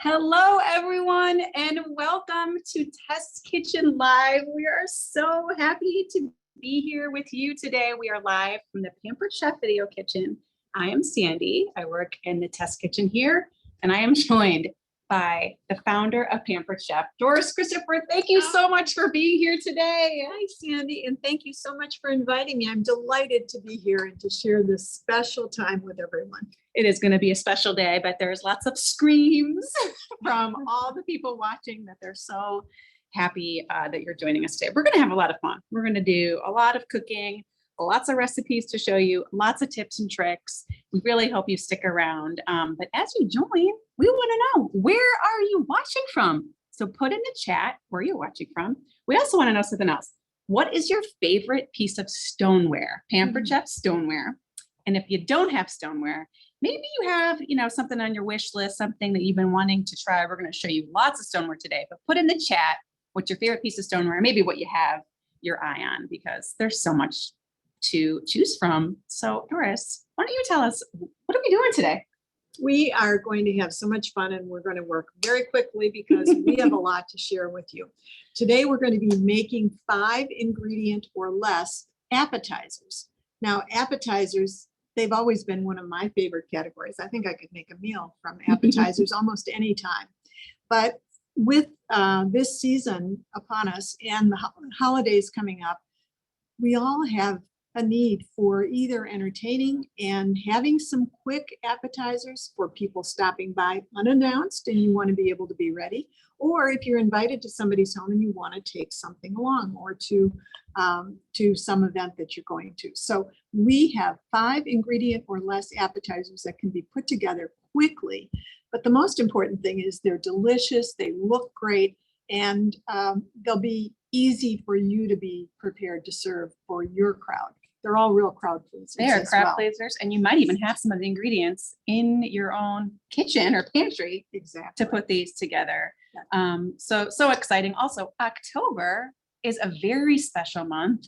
Hello, everyone, and welcome to Test Kitchen Live. We are so happy to be here with you today. We are live from the Pampered Chef Video Kitchen. I am Sandy. I work in the Test Kitchen here, and I am joined by the founder of Pampered Chef, Doris Christopher. Thank you so much for being here today. Hi, Sandy, and thank you so much for inviting me. I'm delighted to be here and to share this special time with everyone. It is going to be a special day, but there's lots of screams from all the people watching that they're so happy that you're joining us today. We're going to have a lot of fun. We're going to do a lot of cooking, lots of recipes to show you, lots of tips and tricks. We really hope you stick around. But as you join, we want to know, where are you watching from? So put in the chat where you're watching from. We also want to know something else. What is your favorite piece of stoneware? Pampered Chef stoneware. And if you don't have stoneware, maybe you have, something on your wish list, something that you've been wanting to try. We're going to show you lots of stoneware today, but put in the chat what's your favorite piece of stoneware, maybe what you have your eye on, because there's so much to choose from. So Doris, why don't you tell us, what are we doing today? We are going to have so much fun, and we're going to work very quickly because we have a lot to share with you. Today, we're going to be making 5-ingredient or less appetizers. Now, appetizers, they've always been one of my favorite categories. I think I could make a meal from appetizers almost any time. But with this season upon us and the holidays coming up, we all have a need for either entertaining and having some quick appetizers for people stopping by unannounced and you want to be able to be ready, or if you're invited to somebody's home and you want to take something along, or to some event that you're going to. So we have 5-ingredient or less appetizers that can be put together quickly. But the most important thing is they're delicious, they look great, and they'll be easy for you to be prepared to serve for your crowd. They're all real crowd pleasers. They are crowd pleasers, and you might even have some of the ingredients in your own kitchen or pantry to put these together. So exciting. Also, October is a very special month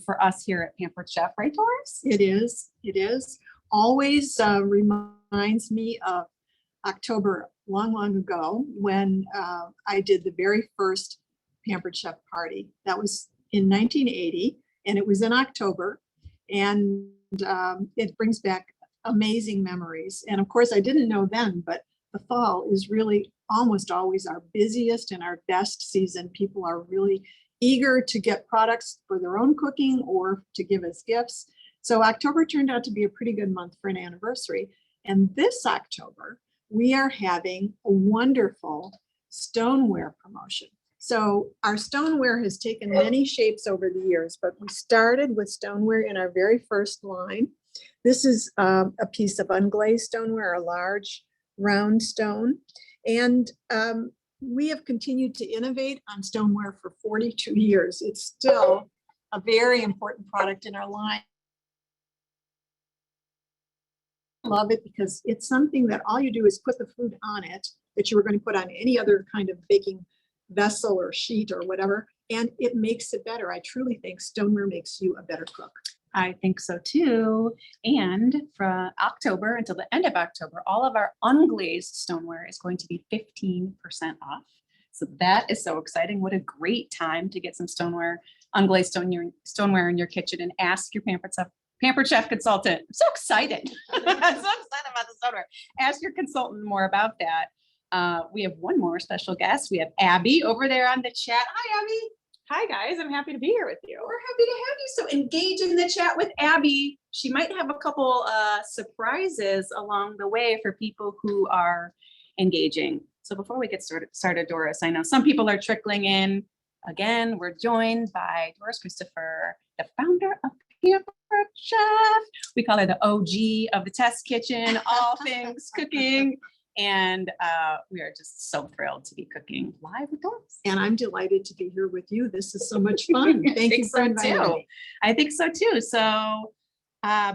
for us here at Pampered Chef, right, Doris? It is. It is. Always reminds me of October long ago when I did the very first Pampered Chef party. That was in 1980, and it was in October, and it brings back amazing memories. And of course, I didn't know then, but the fall is really almost always our busiest and our best season. People are really eager to get products for their own cooking or to give as gifts. So October turned out to be a pretty good month for an anniversary. And this October, we are having a wonderful stoneware promotion. So our stoneware has taken many shapes over the years, but we started with stoneware in our very first line. This is a piece of unglazed stoneware, a large round stone. And we have continued to innovate on stoneware for 42 years. It's still a very important product in our line. I love it because it's something that all you do is put the food on it that you were going to put on any other kind of baking vessel or sheet or whatever, and it makes it better. I truly think stoneware makes you a better cook. I think so too. And from October until the end of October, all of our unglazed stoneware is going to be 15% off. So that is so exciting. What a great time to get some stoneware, unglazed stoneware in your kitchen, and ask your Pampered Chef consultant. I'm so excited. I'm so excited about the stoneware. Ask your consultant more about that. We have one more special guest. We have Abby over there on the chat. Hi, Abby. Hi, guys. I'm happy to be here with you. We're happy to have you. So engage in the chat with Abby. She might have a couple surprises along the way for people who are engaging. So before we get started, Doris, I know some people are trickling in. Again, we're joined by Doris Christopher, the founder of Pampered Chef. We call her the OG of the Test Kitchen, all things cooking. And we are just so thrilled to be cooking live with Doris. And I'm delighted to be here with you. This is so much fun. Thank you for inviting me. I think so too. So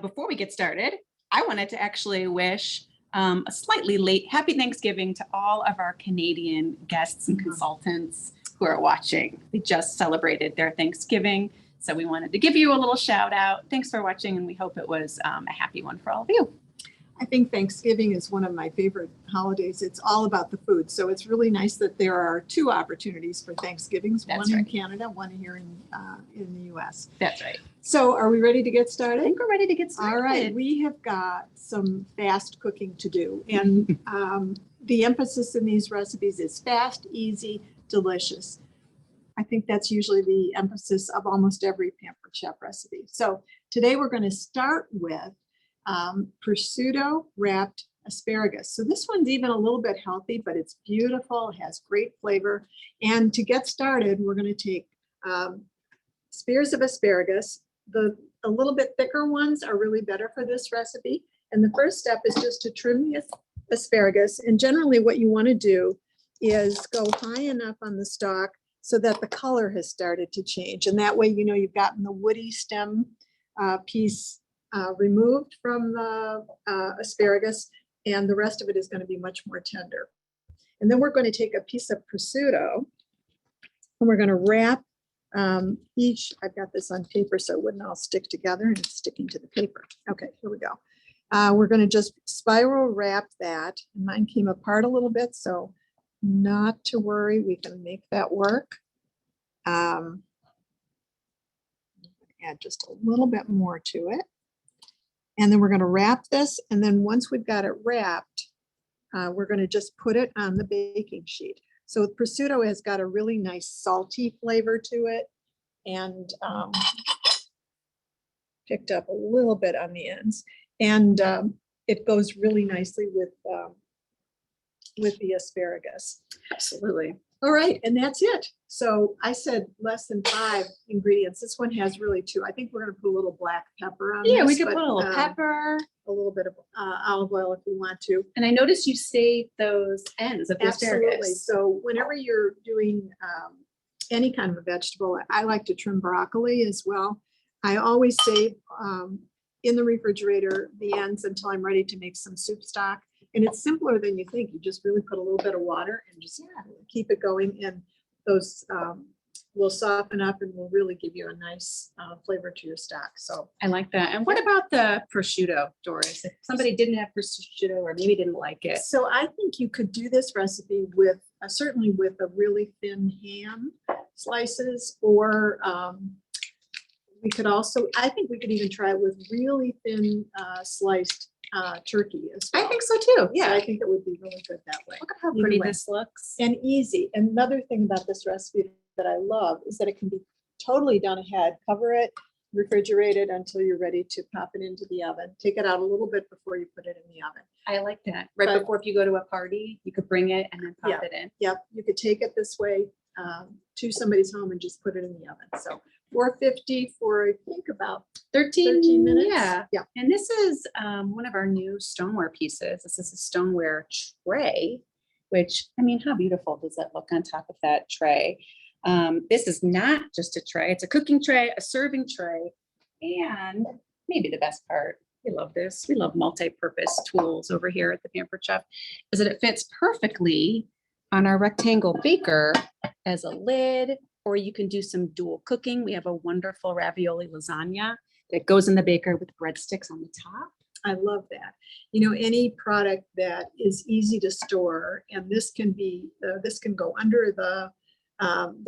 before we get started, I wanted to actually wish a slightly late Happy Thanksgiving to all of our Canadian guests and consultants who are watching. They just celebrated their Thanksgiving. So we wanted to give you a little shout out. Thanks for watching, and we hope it was a happy one for all of you. I think Thanksgiving is one of my favorite holidays. It's all about the food. So it's really nice that there are two opportunities for Thanksgivings, That's one in right. Canada, one here in the US. That's right. So are we ready to get I started? think we're ready to get started. All right, we have got some fast cooking to do. And the emphasis in these recipes is fast, easy, delicious. I think that's usually the emphasis of almost every Pampered Chef recipe. So today we're going to start with prosciutto wrapped asparagus. So this one's even a little bit healthy, but it's beautiful, it has great flavor. And to get started, we're going to take spears of asparagus. A little bit thicker ones are really better for this recipe. And the first step is just to trim the asparagus. And generally what you want to do is go high enough on the stalk so that the color has started to change. And that way, you know, you've gotten the woody stem piece removed from the asparagus, and the rest of it is going to be much more tender. And then we're going to take a piece of prosciutto and we're going to wrap each. I've got this on paper so it wouldn't all stick together, and it's sticking to the paper. Okay, here we go. We're going to just spiral wrap that. Mine came apart a little bit, so not to worry, we can make that work. Add just a little bit more to it. And then we're going to wrap this. And then once we've got it wrapped, we're going to just put it on the baking sheet. So the prosciutto has got a really nice salty flavor to it, and picked up a little bit on the ends. And it goes really nicely with the asparagus. Absolutely. All right, and that's it. So I said less than 5 ingredients. This one has really 2. I think we're going to put a little black pepper on Yeah, we this, could but, put a little pepper. a little bit of olive oil if you want to. And I noticed you saved those ends of the Absolutely. asparagus. So whenever you're doing any kind of a vegetable, I like to trim broccoli as well. I always save in the refrigerator the ends until I'm ready to make some soup stock. And it's simpler than you think. You just really put a little bit of water and just keep it going. And those will soften up and will really give you a nice flavor to your stock. So I like that. And what about the prosciutto, Doris? If somebody didn't have prosciutto or maybe didn't like it. So I think you could do this recipe with certainly with a really thin ham slices, or we could also, I think we could even try it with really thin sliced turkey as well. I think so too. Yeah. So I think it would be really good that way. Look at how Either pretty way. this looks. And easy. Another thing about this recipe that I love is that it can be totally done ahead. Cover it, refrigerate it until you're ready to pop it into the oven. Take it out a little bit before you put it in the oven. I like that. Right But- before, if you go to a party, you could bring it and then pop Yeah. it in. Yep, you could take it this way to somebody's home and just put it in the oven. So 450 for I think about 13 minutes. Yeah. Yeah. And this is one of our new stoneware pieces. This is a stoneware tray, which, I mean, how beautiful does that look on top of that tray? This is not just a tray. It's a cooking tray, a serving tray, and maybe the best part, we love this. We love multi-purpose tools over here at the Pampered Chef, is that it fits perfectly on our rectangle baker as a lid, or you can do some dual cooking. We have a wonderful ravioli lasagna that goes in the baker with breadsticks on the top. I love that. You know, any product that is easy to store, and this can be, this can go under the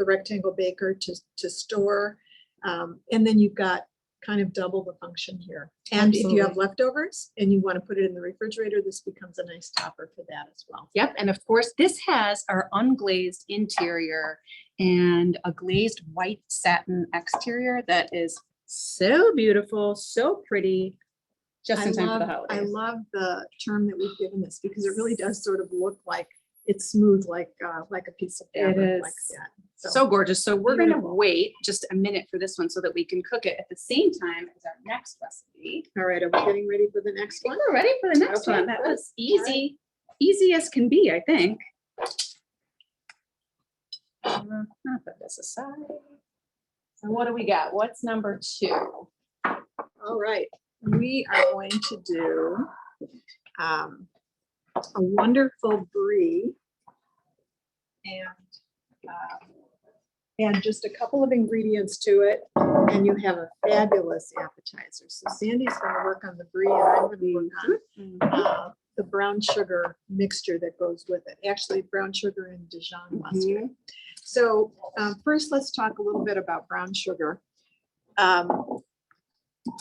rectangle baker to store. And then you've got kind of double the function here. And if you have Absolutely. leftovers and you want to put it in the refrigerator, this becomes a nice topper for that as well. Yep, and of course, this has our unglazed interior and a glazed white satin exterior that is so beautiful, so pretty, just in time for the I holidays. love the term that we've given this because it really does sort of look like it's smooth, like a piece of It fabric like is. that. So gorgeous. So we're going to Beautiful. wait just a minute for this one so that we can cook it at the same time as our next recipe. All right, are we getting ready for the next one? We're ready for the next Okay, one. That good. was easy, easy as can be, I think. I'll put this aside. So what do we got? What's number 2? All right, we are going to do a wonderful brie, and add just a couple of ingredients to it, and you have a fabulous appetizer. So Sandy's gonna work on the brie, and I'm gonna work on the brown sugar mixture that goes with it. Actually, brown sugar and Dijon mustard. So first, let's talk a little bit about brown sugar.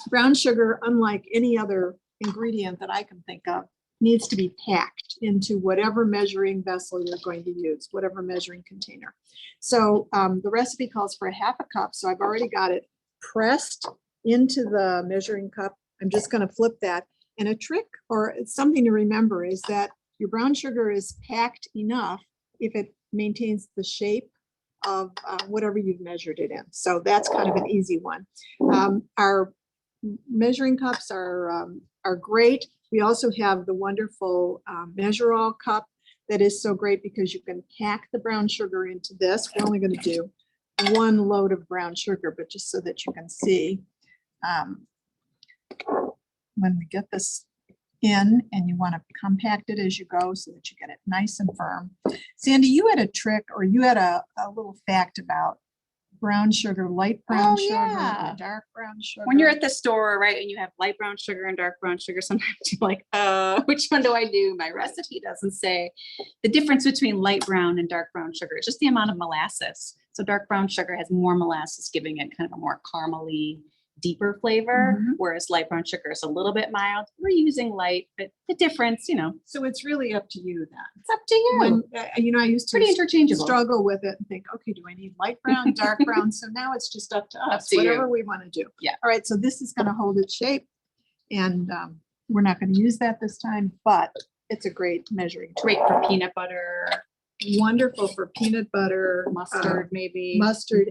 Brown sugar, unlike any other ingredient that I can think of, needs to be packed into whatever measuring vessel you're going to use, whatever measuring container. So the recipe calls for a half a cup. So I've already got it pressed into the measuring cup. I'm just going to flip that. And a trick or it's something to remember is that your brown sugar is packed enough if it maintains the shape of whatever you've measured it in. So that's kind of an easy one. Our measuring cups are great. We also have the wonderful measure-all cup that is so great because you can pack the brown sugar into this. We're only going to do one load of brown sugar, but just so that you can see when we get this in, and you want to compact it as you go so that you get it nice and firm. Sandy, you had a trick, or you had a little fact about brown sugar, light brown sugar, or dark brown sugar. When you're at the store, right, and you have light brown sugar and dark brown sugar, sometimes you're like, which one do I do? My recipe doesn't say the difference between light brown and dark brown sugar. It's just the amount of molasses. So dark brown sugar has more molasses, giving it kind of a more caramely, deeper flavor, whereas light brown sugar is a little bit mild. We're using light, but the difference, So it's really up to you then. it's up to you. When, I used to Pretty interchangeable. struggle with it and think, okay, do I need light brown, dark brown? So now it's just up to us, to you. whatever we want to do. Yeah. All right, so this is going to hold its shape, and we're not going to use that this time, but it's a great measuring tool. Great for peanut butter, Wonderful for peanut butter, mustard, maybe. mustard,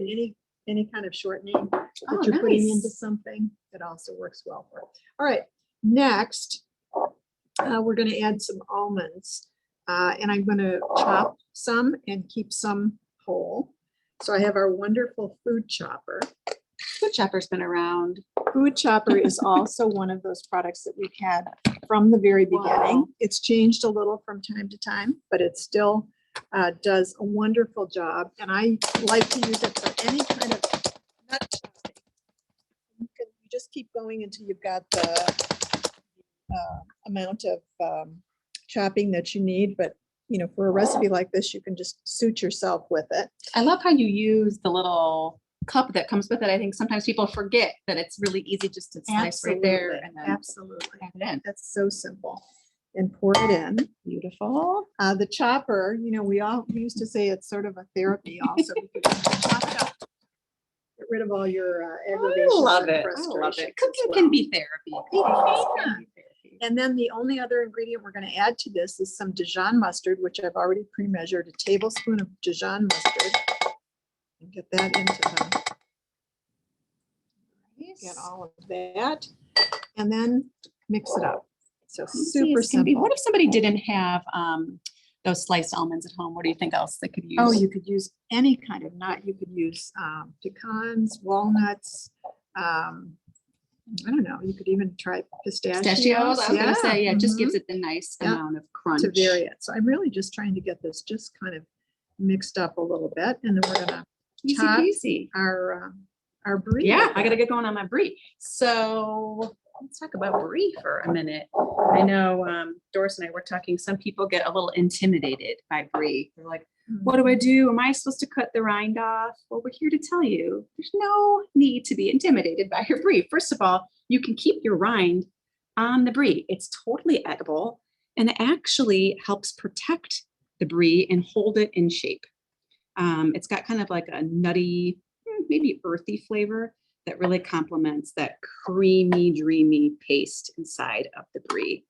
any kind of shortening that you're putting into something. It also works well for it. All right, next, we're going to add some almonds, and I'm going to chop some and keep some whole. So I have our wonderful food chopper. Food chopper's been around. Food chopper is also one of those products that we've had from the very beginning. Wow. It's changed a little from time to time, but it still does a wonderful job. And I like to use it for any kind of nut chopping. You just keep going until you've got the amount of chopping that you need. But for a recipe like this, you can just suit yourself with it. I love how you use the little cup that comes with it. I think sometimes people forget that it's really easy just to slice right there and then Absolutely. pack it in. That's so simple. And pour it in. Beautiful. The chopper, we used to say it's sort of a therapy also. Because you chop it up, get rid of all your aggravations. I love and it. I love frustrations it. as Cooking well. can be therapy. It Can can. be therapy. And then the only other ingredient we're going to add to this is some Dijon mustard, which I've already pre-measured, a tablespoon of Dijon mustard. And get that into them. Get all of that. And then mix it up. So super simple. What if somebody didn't have those sliced almonds at home? What do you think else they could use? Oh, you could use any kind of nut. You could use pecans, walnuts. I don't know. You could even try pistachios. Pistachios, I was gonna say, it just mhm, gives it the nice Yeah. amount of crunch. to vary it. So I'm really just trying to get this just kind of mixed up a little bit, and then we're gonna Easy top peasy. our brie. Yeah, with I gotta that. get going on my brie. So let's talk about brie for a minute. I know Doris and I were talking, some people get a little intimidated by brie. They're like, what do I do? Am I supposed to cut the rind off? Well, we're here to tell you there's no need to be intimidated by your brie. First of all, you can keep your rind on the brie. It's totally edible, and it actually helps protect the brie and hold it in shape. It's got kind of like a nutty, maybe earthy flavor that really complements that creamy, dreamy paste inside of the brie.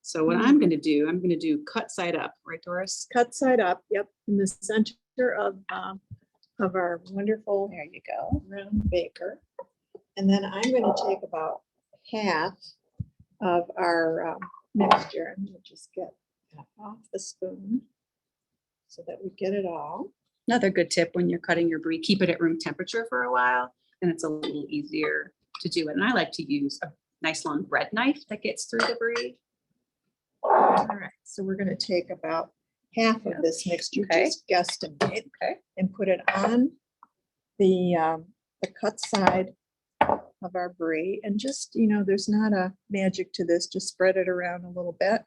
So what I'm going to do cut side up, right, Doris? Cut side up. Yep, in the center of our wonderful There you go. round baker. And then I'm going to take about half of our mixture, and we'll just get that off the spoon so that we get it all. Another good tip when you're cutting your brie, keep it at room temperature for a while, and it's a little easier to do it. And I like to use a nice long bread knife that gets through the brie. All right, so we're going to take about half of this mixture, Okay. just guesstimate, Okay. and put it on the cut side of our brie, and just, there's not a magic to this, just spread it around a little bit.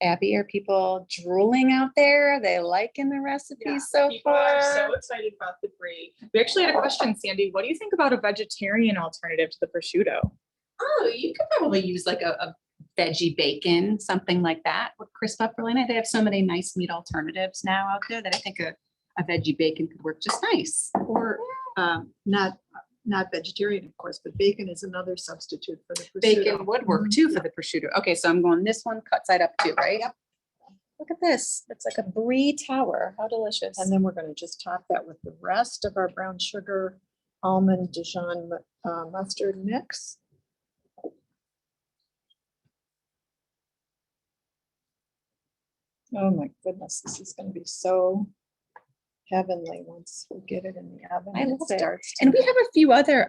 Abby, are people drooling out there? Are they liking the recipes so People are far? so excited about the brie. We actually had a question, Sandy. What do you think about a vegetarian alternative to the prosciutto? Oh, you could probably use like a veggie bacon, something like that. With crisp up Berliner, they have so many nice meat alternatives now out there that I think a veggie bacon could work just nice. Or not vegetarian, of course, but bacon is another substitute for the prosciutto. Bacon would work too for the prosciutto. Okay, so I'm going this one cut side up too, right? Yep. Look at this. It's like a brie tower. How delicious. And then we're going to just top that with the rest of our brown sugar almond Dijon mustard mix. Oh my goodness, this is going to be so heavenly once we get it in the oven. I love it. Starts And we have a few other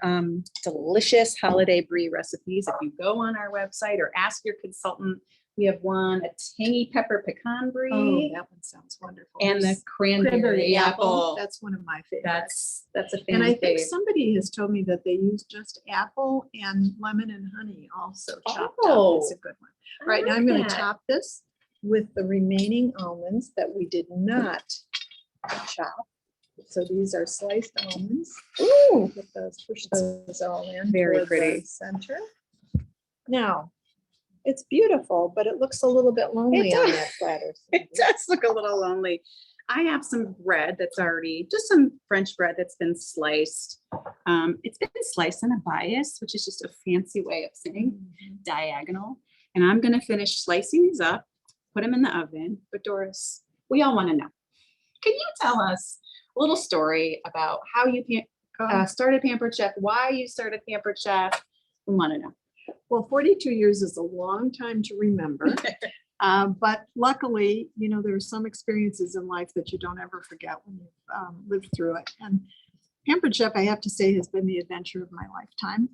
delicious holiday brie recipes. If you go on our website or ask your consultant, we have one, a tangy pepper pecan Oh, brie that one sounds wonderful. and the There's cranberry apple. That's one of my favorites. That's a fan And I think fave. somebody has told me that they use just apple and lemon and honey also chopped Oh, up. It's a good one. All right, now I'm going to top this with the remaining almonds that we did not chop. So these are sliced almonds. Ooh, Get those, push those all in. Very toward the pretty. Center. Now, it's beautiful, but it looks a little bit lonely on does. that platter. it does look a little lonely. I have some bread that's already, just some French bread that's been sliced. It's been sliced on a bias, which is just a fancy way of saying diagonal. And I'm going to finish slicing these up, put them in the oven. But Doris, we all want to know. Can you tell us a little story about how you started Pampered Chef, why you started Pampered Chef? We want to know. Well, 42 years is a long time to remember. But luckily, there are some experiences in life that you don't ever forget when you've lived through it. And Pampered Chef, I have to say, has been the adventure of my lifetime.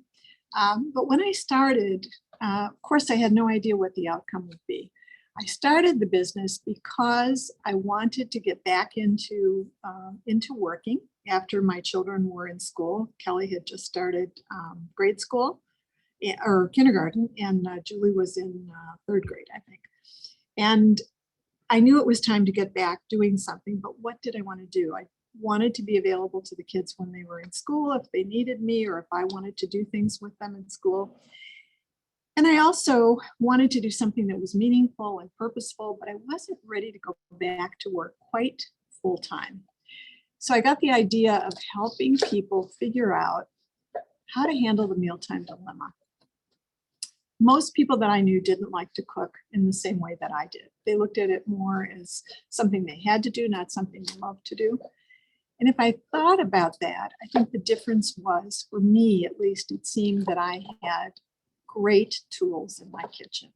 But when I started, of course, I had no idea what the outcome would be. I started the business because I wanted to get back into working after my children were in school. Kelly had just started grade school or kindergarten, and Julie was in third grade, I think. And I knew it was time to get back doing something, but what did I want to do? I wanted to be available to the kids when they were in school, if they needed me, or if I wanted to do things with them in school. And I also wanted to do something that was meaningful and purposeful, but I wasn't ready to go back to work quite full time. So I got the idea of helping people figure out how to handle the mealtime dilemma. Most people that I knew didn't like to cook in the same way that I did. They looked at it more as something they had to do, not something they loved to do. And if I thought about that, I think the difference was, for me at least, it seemed that I had great tools in my kitchen.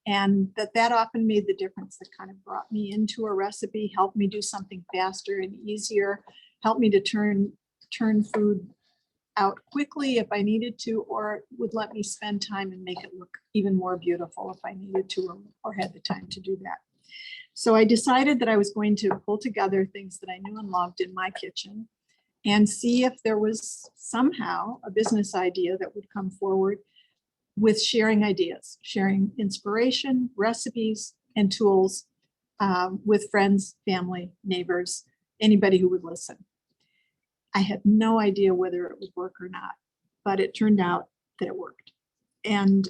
And that often made the difference, that kind of brought me into a recipe, helped me do something faster and easier, helped me to turn food out quickly if I needed to, or would let me spend time and make it look even more beautiful if I needed to or had the time to do that. So I decided that I was going to pull together things that I knew and loved in my kitchen and see if there was somehow a business idea that would come forward with sharing ideas, sharing inspiration, recipes, and tools with friends, family, neighbors, anybody who would listen. I had no idea whether it would work or not, but it turned out that it worked. And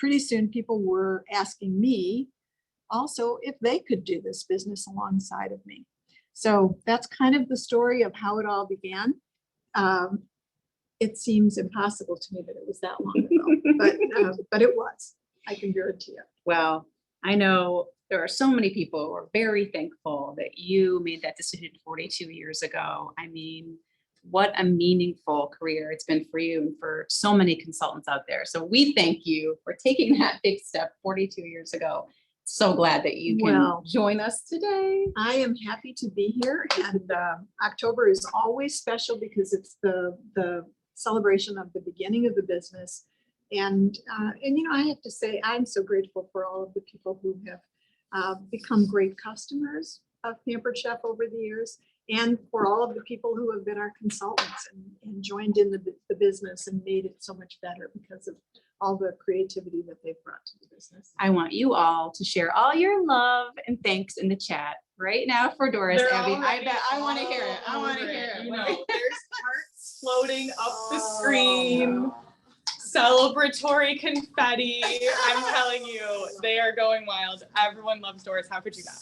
pretty soon people were asking me also if they could do this business alongside of me. So that's kind of the story of how it all began. It seems impossible to me that it was that long ago, but it was, I can guarantee it. Well, I know there are so many people who are very thankful that you made that decision 42 years ago. I mean, what a meaningful career it's been for you and for so many consultants out there. So we thank you for taking that big step 42 years ago. So glad that you can join us today. I am happy to be here, and October is always special because it's the celebration of the beginning of the business. And I have to say, I'm so grateful for all of the people who have become great customers of Pampered Chef over the years, And for all of the people who have been our consultants and joined in the business and made it so much better because of all the creativity that they've brought to the business. I want you all to share all your love and thanks in the chat right now for Doris. They're Abby, I already bet I want to hear it. I all want to over hear it. You know, there's hearts floating up the screen. Celebratory confetti. I'm telling you, they are going wild. Everyone loves Doris. How could you not?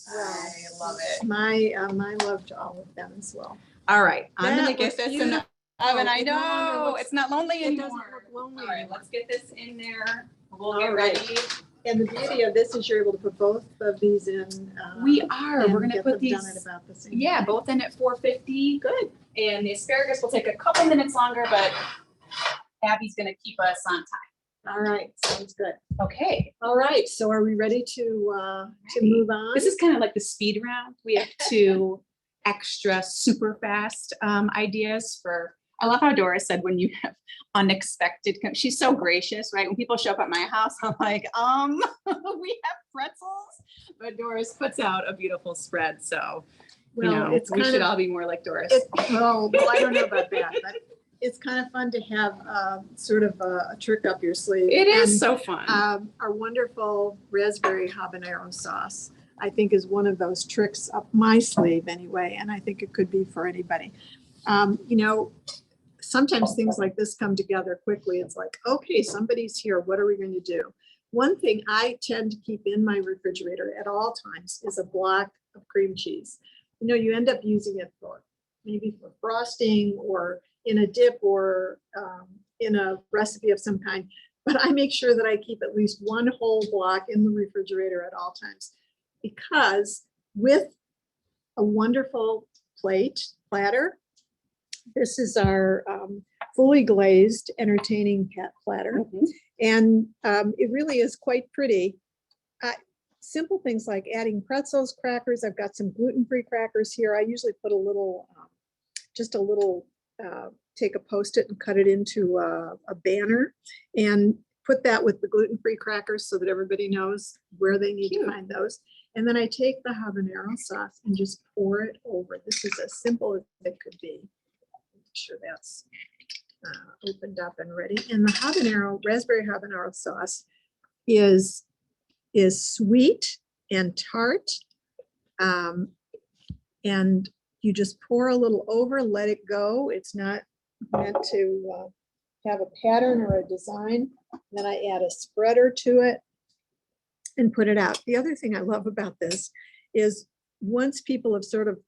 I love it. My love to all of them as well. All right, I'm That gonna get looks this in the beautiful. oven. I It no longer know looks- it's not lonely It anymore. doesn't look lonely All right, anymore. let's get this in there. We'll All get right. ready. And the beauty of this is you're able to put both of these in. We are. and We're gonna get put them done these. at about the same Yeah, time. both in at 450. Good. And the asparagus will take a couple minutes longer, but Abby's gonna keep us on time. All right, sounds good. Okay. All right, so are we ready to move on? This is kind of like the speed round. We have two extra super fast ideas for. I love how Doris said when you have unexpected. She's so gracious, right? When people show up at my house, I'm like, we have pretzels, but Doris puts out a beautiful spread. So, Well, you know, it's we kind should of- all be more like Doris. well, I don't know about that, but it's kind of fun to have sort of a trick up your sleeve. It is And, so fun. our wonderful raspberry habanero sauce, I think, is one of those tricks up my sleeve anyway, and I think it could be for anybody. You know, sometimes things like this come together quickly. It's like, okay, somebody's here. What are we going to do? One thing I tend to keep in my refrigerator at all times is a block of cream cheese. You know, you end up using it for maybe for frosting or in a dip or in a recipe of some kind. But I make sure that I keep at least one whole block in the refrigerator at all times, because with a wonderful platter, this is our fully glazed entertaining platter. Mhm. And it really is quite pretty. Simple things like adding pretzels, crackers. I've got some gluten-free crackers here. I usually put a little, just a little, take a Post-it and cut it into a banner and put that with the gluten-free crackers so that everybody knows where they need Cute. to find those. And then I take the habanero sauce and just pour it over. This is as simple as it could be. Make sure that's opened up and ready. And the raspberry habanero sauce is sweet and tart. And you just pour a little over, let it go. It's not meant to have a pattern or a design. Then I add a spreader to it and put it out. The other thing I love about this is once people have sort of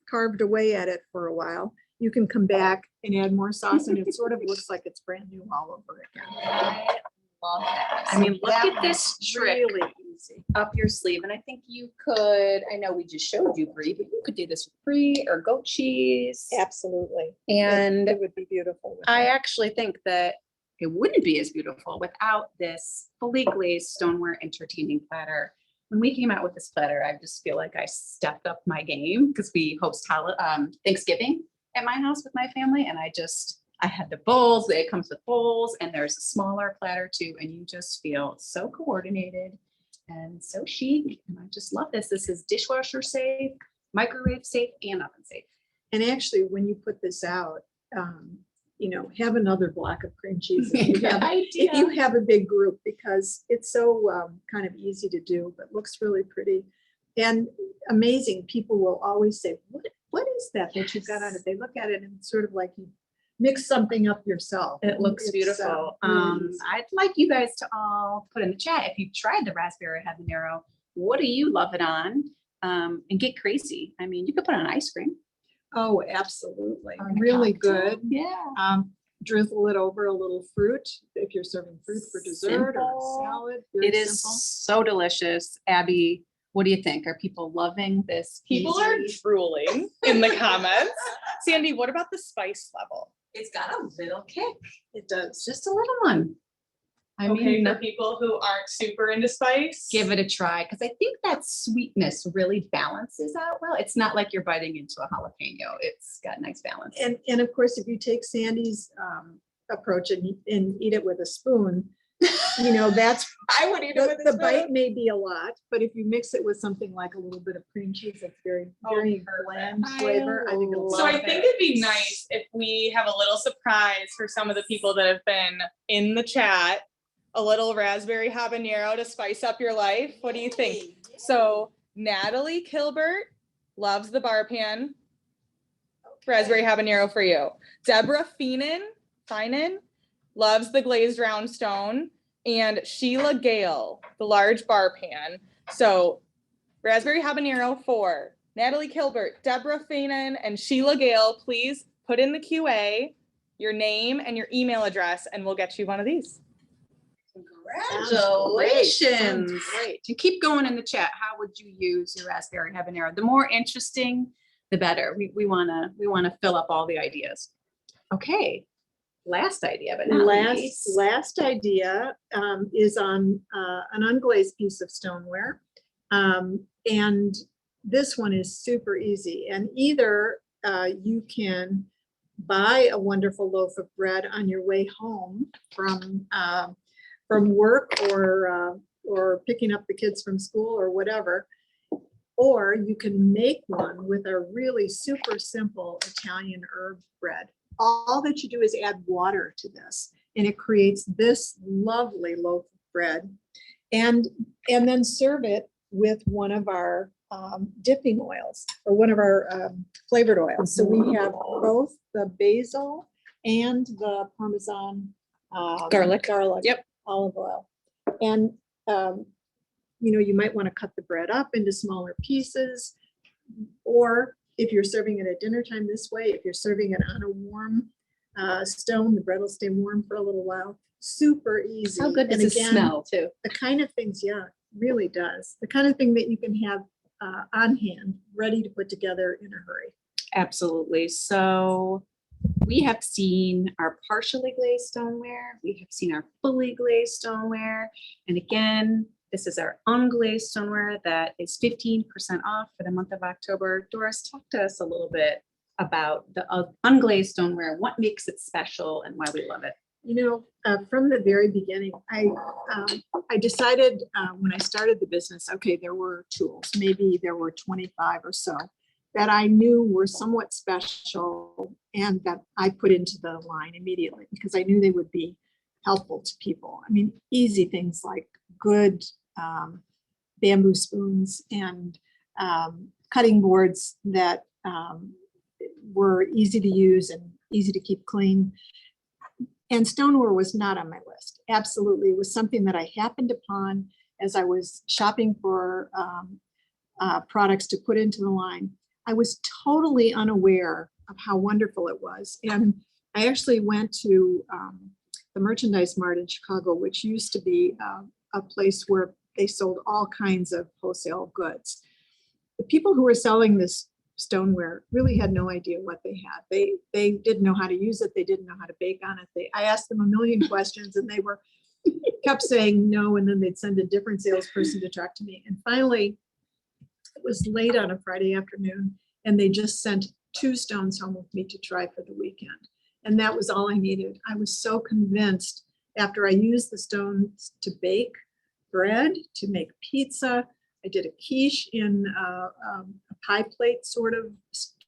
carved away at it for a while, you can come back and add more sauce and it sort of looks like it's brand new all over again. I love that. I So mean, look that at this one's trick really easy. up your sleeve. And I think you could, I know we just showed you brie, but you could do this with brie or goat cheese. Absolutely. And It would be beautiful. with I that. actually think that it wouldn't be as beautiful without this fully glazed stoneware entertaining platter. When we came out with this platter, I just feel like I stepped up my game because we host Thanksgiving at my house with my family. And I had the bowls, it comes with bowls, and there's a smaller platter too. And you just feel so coordinated and so chic. And I just love this. This is dishwasher safe, microwave safe, and oven safe. And actually, when you put this out, you know, have another block of cream cheese if you have a big group, because it's so kind of easy to do, but looks really pretty and amazing. People will always say, what is that you've got on it? They look at it and it's sort of like you mix something up yourself. It looks It's, beautiful. really easy. I'd like you guys to all put in the chat if you've tried the raspberry habanero. What do you love it on? And get crazy. I mean, you could put it on ice cream. Oh, absolutely. Or in a Really cocktail. good. Yeah. Drizzle it over a little fruit if you're serving fruit for dessert or Simple. a salad. Very It is simple. so delicious. Abby, what do you think? Are people loving this? People are easy- drooling in the comments. Sandy, what about the spice level? It's got a little kick. It does. Just a little one. I Okay, mean, for people who aren't super into spice. give it a try because I think that sweetness really balances out well. It's not like you're biting into a jalapeno. It's got nice balance. And of course, if you take Sandy's approach and eat it with a spoon, you know, that's, I would eat it with the a bite spoon. may be a lot, but if you mix it with something like a little bit of cream cheese, that's very, very bland flavor. I think it'll. So I love think it. it'd be nice if we have a little surprise for some of the people that have been in the chat, a little raspberry habanero to spice up your life. What do you think? So Natalie Kilbert loves the bar pan. Raspberry habanero for you. Deborah Finan loves the glazed round stone. And Sheila Gale, the large bar pan. So raspberry habanero for Natalie Kilbert, Deborah Finan, and Sheila Gale. Please put in the QA your name and your email address, and we'll get you one of these. Congratulations. Great. And keep going in the chat. How would you use your raspberry habanero? The more interesting, the better. We wanna fill up all the ideas. Okay. Last idea, but not least. Last idea is on an unglazed piece of stoneware. And this one is super easy. And either you can buy a wonderful loaf of bread on your way home from work or picking up the kids from school or whatever, or you can make one with a really super simple Italian herb bread. All that you do is add water to this, and it creates this lovely loaf of bread, and then serve it with one of our dipping oils or one of our flavored oils. So we have both the basil and the Parmesan Garlic. Yep. Olive oil. And you know, you might want to cut the bread up into smaller pieces, or if you're serving it at dinner time this way, if you're serving it on a warm stone, the bread will stay warm for a little while. Super easy. How good does And it again, smell too? the kind of things, yeah, really does. The kind of thing that you can have on hand, ready to put together in a hurry. Absolutely. So we have seen our partially glazed stoneware. We have seen our fully glazed stoneware. And again, this is our unglazed stoneware that is 15% off for the month of October. Doris, talk to us a little bit about the unglazed stoneware, what makes it special and why we love it. You know, from the very beginning, I decided when I started the business, okay, there were tools, maybe there were 25 or so that I knew were somewhat special and that I put into the line immediately because I knew they would be helpful to people. I mean, easy things like good bamboo spoons and cutting boards that were easy to use and easy to keep clean. And stoneware was not on my list. Absolutely. It was something that I happened upon as I was shopping for products to put into the line. I was totally unaware of how wonderful it was. And I actually went to the Merchandise Mart in Chicago, which used to be a place where they sold all kinds of wholesale goods. The people who were selling this stoneware really had no idea what they had. They didn't know how to use it. They didn't know how to bake on it. I asked them a million questions and they kept saying no, and then they'd send a different salesperson to talk to me. And finally, it was late on a Friday afternoon, and they just sent 2 stones home with me to try for the weekend. And that was all I needed. I was so convinced after I used the stones to bake bread, to make pizza. I did a quiche in a pie plate sort of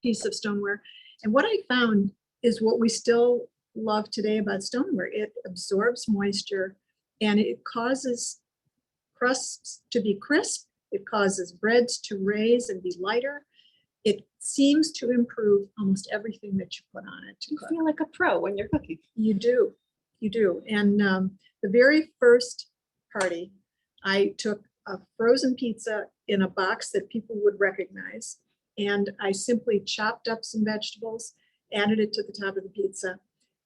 piece of stoneware. And what I found is what we still love today about stoneware. It absorbs moisture and it causes crusts to be crisp. It causes breads to raise and be lighter. It seems to improve almost everything that you put on it to You cook. feel like a pro when you're cooking. You do. And the very first party, I took a frozen pizza in a box that people would recognize. And I simply chopped up some vegetables, added it to the top of the pizza.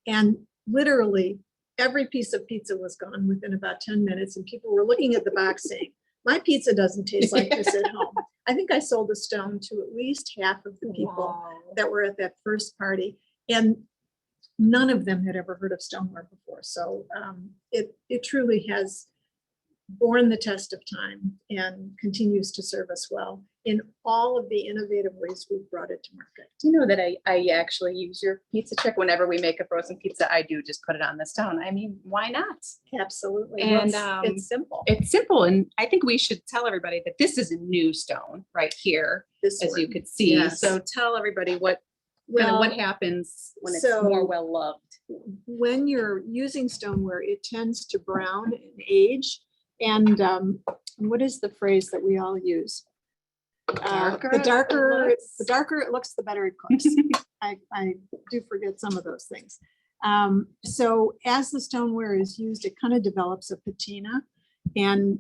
And literally every piece of pizza was gone within about 10 minutes. And people were looking at the box saying, my pizza doesn't taste like this at home. I think I sold a stone to at least half of the people that were at that first party. And none of them had ever heard of stoneware before. So it truly has borne the test of time and continues to serve us well in all of the innovative ways we've brought it to market. Do you know that I actually use your pizza trick whenever we make a frozen pizza? I do just put it on the stone. I mean, why not? Absolutely. And, It's simple. It's simple, and I think we should tell everybody that this is a new stone right here, This as you one. could see. Yes. So tell everybody what happens when it's so- more well loved. When you're using stoneware, it tends to brown and age. And what is the phrase that we all use? Darker The it darker, looks. the darker it looks, the better it cooks. I do forget some of those things. So as the stoneware is used, it kind of develops a patina and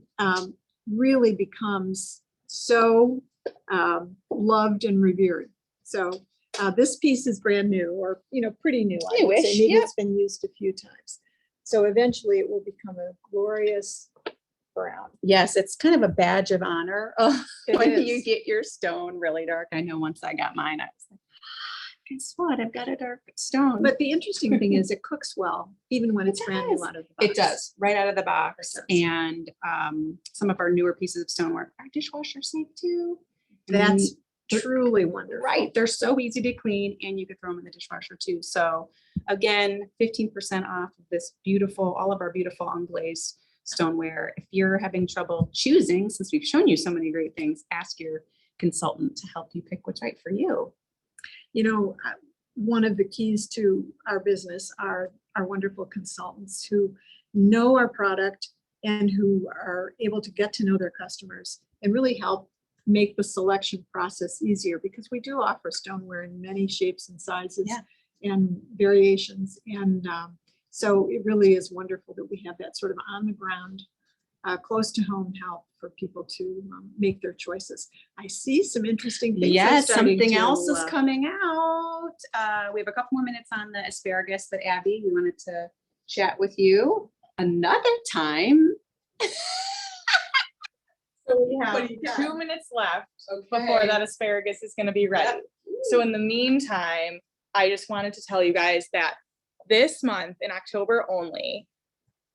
really becomes so loved and revered. So this piece is brand new, or pretty new. I would say. Newish, Maybe yeah. it's been used a few times. So eventually it will become a glorious brown. Yes, it's kind of a badge of honor It when is. you get your stone really dark. I know once I got mine, I was like, guess what? I've got a dark stone. But the interesting thing is it cooks well, even when it's It brand new does. out of the box. It does, right out of the box. It does. And some of our newer pieces of stoneware are dishwasher safe too. That's And truly wonderful. right. They're so easy to clean, and you could throw them in the dishwasher too. So again, 15% off of this beautiful, all of our beautiful unglazed stoneware. If you're having trouble choosing, since we've shown you so many great things, ask your consultant to help you pick what's right for you. One of the keys to our business are our wonderful consultants who know our product and who are able to get to know their customers and really help make the selection process easier, because we do offer stoneware in many shapes and sizes Yeah. and variations. And so it really is wonderful that we have that sort of on the ground, close to home help for people to make their choices. I see some interesting things. are Yes, starting something to, else is coming out. We have a couple more minutes on the asparagus, but Abby, we wanted to chat with you another time. So we have What do you got? 2 minutes left before that asparagus is gonna be ready. So in the meantime, I just wanted to tell you guys that this month in October only,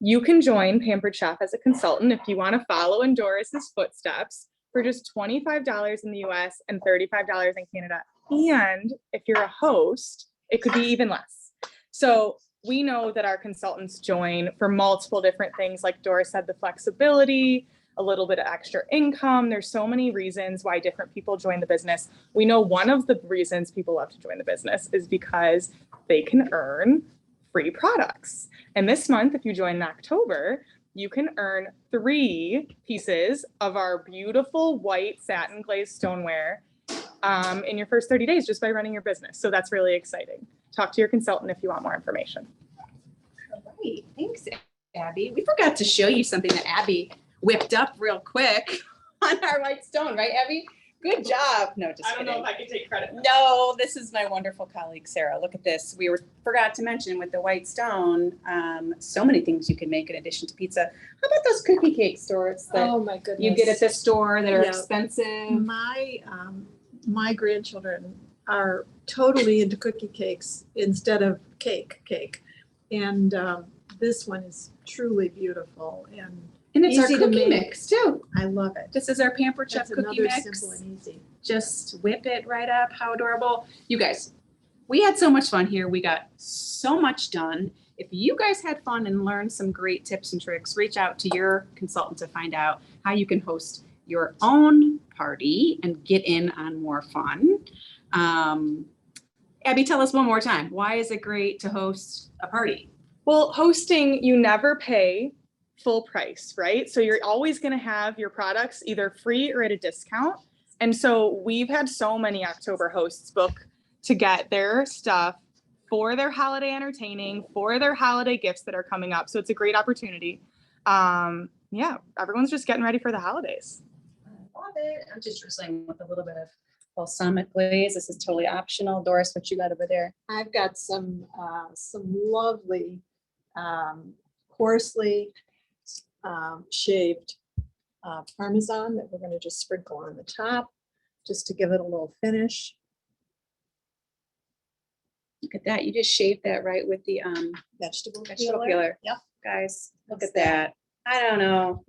you can join Pampered Chef as a consultant if you want to follow in Doris's footsteps for just $25 in the US and $35 in Canada. And if you're a host, it could be even less. So we know that our consultants join for multiple different things, like Doris said, the flexibility, a little bit of extra income. There's so many reasons why different people join the business. We know one of the reasons people love to join the business is because they can earn free products. And this month, if you join in October, you can earn 3 pieces of our beautiful white satin glazed stoneware in your first 30 days just by running your business. So that's really exciting. Talk to your consultant if you want more information. Great, thanks, Abby. We forgot to show you something that Abby whipped up real quick on our white stone, right, Abby? Good job. No, just kidding. I can take credit. No, this is my wonderful colleague, Sarah. Look at this. We forgot to mention with the white stone, so many things you can make in addition to pizza. How about those cookie cakes, Doris, that my goodness. you get at the store that are Yeah. expensive? My grandchildren are totally into cookie cakes instead of cake. And this one is truly beautiful and And it's our easy to cookie make. mix too. I love it. This is our Pampered Chef That's cookie another mix. simple and easy. Just whip it right up. How adorable. You guys, we had so much fun here. We got so much done. If you guys had fun and learned some great tips and tricks, reach out to your consultant to find out how you can host your own party and get in on more fun. Abby, tell us one more time. Why is it great to host a party? Well, hosting, you never pay full price, right? So you're always going to have your products either free or at a discount. And so we've had so many October hosts book to get their stuff for their holiday entertaining, for their holiday gifts that are coming up. So it's a great opportunity. Yeah, everyone's just getting ready for the holidays. I love it. I'm just drizzling with a little bit of balsamic glaze. This is totally optional. Doris, what you got over there? I've got some lovely coarsely shaved Parmesan that we're going to just sprinkle on the top just to give it a little finish. Look at that. You just shaved that right with the Vegetable vegetable peeler. peeler. Yep. Guys, look That's at that. I don't know.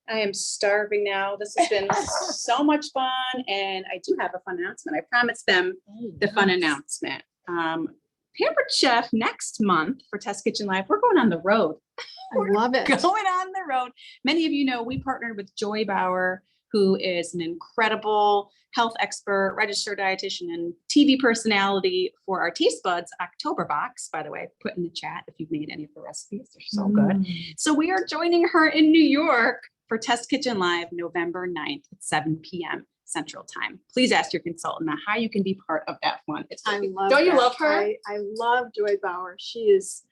I am starving now. This has been so much fun. And I do have a fun announcement. I promised them the fun announcement. Pampered Chef next month for Test Kitchen Live, we're going on the road. I love it. Going on the road. Many of you know we partnered with Joy Bauer, who is an incredible health expert, registered dietitian, and TV personality for our Taste Buds October box. By the way, put in the chat if you've made any of the recipes. They're so good. So we are joining her in New York for Test Kitchen Live November 9th at 7 p.m. Central Time. Please ask your consultant on how you can be part of that one. Don't you love her? I love Joy Bauer. She is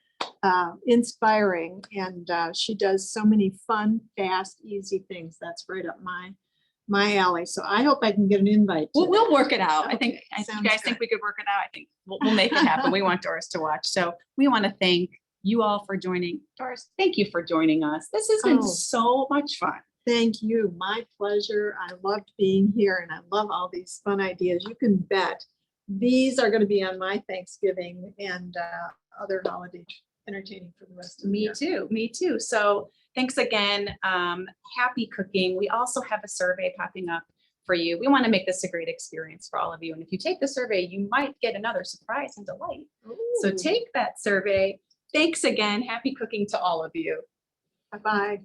inspiring, and she does so many fun, fast, easy things. That's right up my alley. So I hope I can get an invite. We'll work it out. Okay, I think sounds you guys good. think we could work it out. I think we'll make it happen. We want Doris to watch. So we want to thank you all for joining. Doris, thank you for joining us. This has been so much fun. Thank you. My pleasure. I loved being here, and I love all these fun ideas. You can bet these are going to be on my Thanksgiving and other holiday entertaining for the rest of the year. Me too. So thanks again. Happy cooking. We also have a survey popping up for you. We want to make this a great experience for all of you. And if you take the survey, you might get another surprise and delight. So Ooh. take that survey. Thanks again. Happy cooking to all of you. Bye-bye.